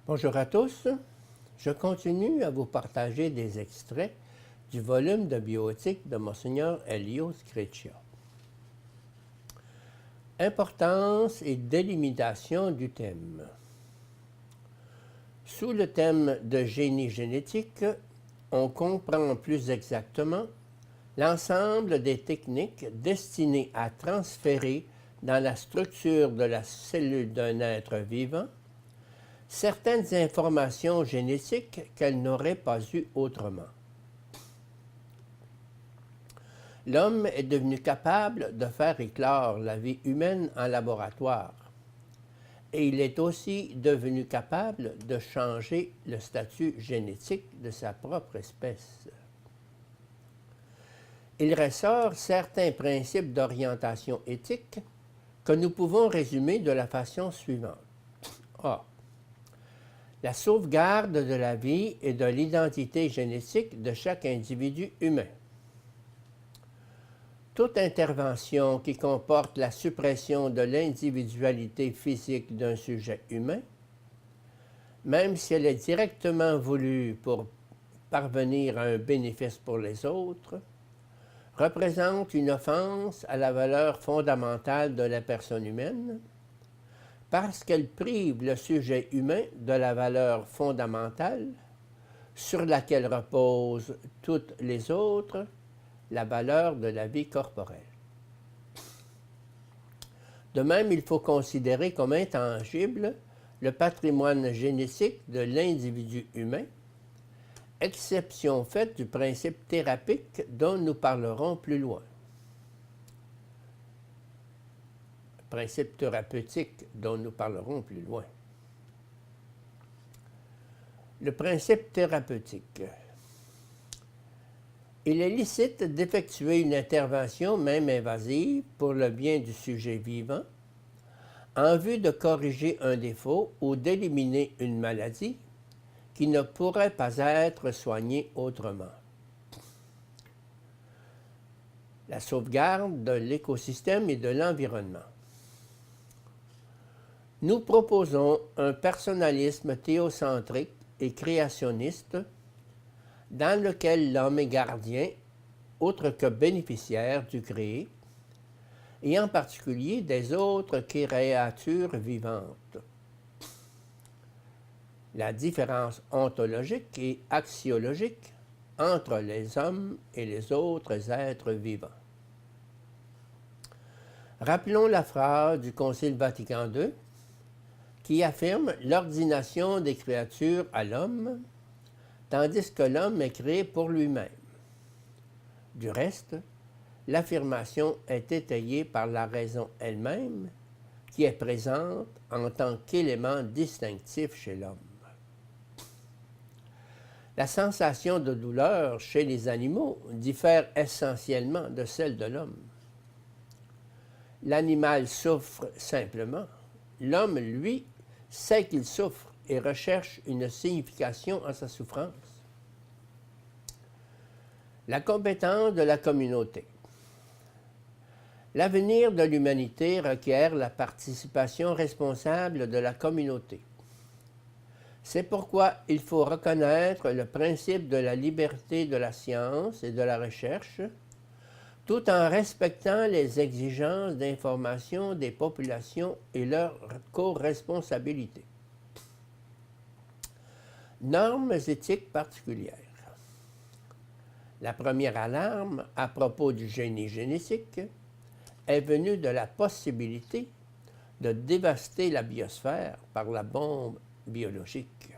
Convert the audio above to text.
Bonjour à tous, je continue à vous partager des extraits du volume de bioéthique de Monseigneur Elio Screccia. Importance et délimitation du thème. Sous le thème de génie génétique, on comprend plus exactement l'ensemble des techniques destinées à transférer dans la structure de la cellule d'un être vivant certaines informations génétiques qu'elle n'aurait pas eues autrement. L'homme est devenu capable de faire éclore la vie humaine en laboratoire, et il est aussi devenu capable de changer le statut génétique de sa propre espèce. Il ressort certains principes d'orientation éthique que nous pouvons résumer de la façon suivante. A. La sauvegarde de la vie et de l'identité génétique de chaque individu humain. Toute intervention qui comporte la suppression de l'individualité physique d'un sujet humain, même si elle est directement voulue pour parvenir à un bénéfice pour les autres, représente une offense à la valeur fondamentale de la personne humaine, parce qu'elle prive le sujet humain de la valeur fondamentale sur laquelle reposent toutes les autres, la valeur de la vie corporelle. De même, il faut considérer comme intangible le patrimoine génétique de l'individu humain, exception faite du principe thérapique dont nous parlerons plus loin. Principe thérapeutique dont nous parlerons plus loin. Le principe thérapeutique. Il est licite d'effectuer une intervention, même invasive, pour le bien du sujet vivant, en vue de corriger un défaut ou d'éliminer une maladie qui ne pourrait pas être soignée autrement. La sauvegarde de l'écosystème et de l'environnement. Nous proposons un personnalisme théocentrique et créationniste dans lequel l'homme est gardien, autre que bénéficiaire du créé, et en particulier des autres créatures vivantes. La différence ontologique et axiologique entre les hommes et les autres êtres vivants. Rappelons la phrase du Concile Vatican II qui affirme l'ordination des créatures à l'homme, tandis que l'homme est créé pour lui-même. Du reste, l'affirmation est étayée par la raison elle-même, qui est présente en tant qu'élément distinctif chez l'homme. La sensation de douleur chez les animaux diffère essentiellement de celle de l'homme. L'animal souffre simplement. L'homme, lui, sait qu'il souffre et recherche une signification à sa souffrance. La compétence de la communauté. L'avenir de l'humanité requiert la participation responsable de la communauté. C'est pourquoi il faut reconnaître le principe de la liberté de la science et de la recherche, tout en respectant les exigences d'information des populations et leur co-responsabilité. Normes éthiques particulières. La première alarme à propos du génie génétique est venue de la possibilité de dévaster la biosphère par la bombe biologique.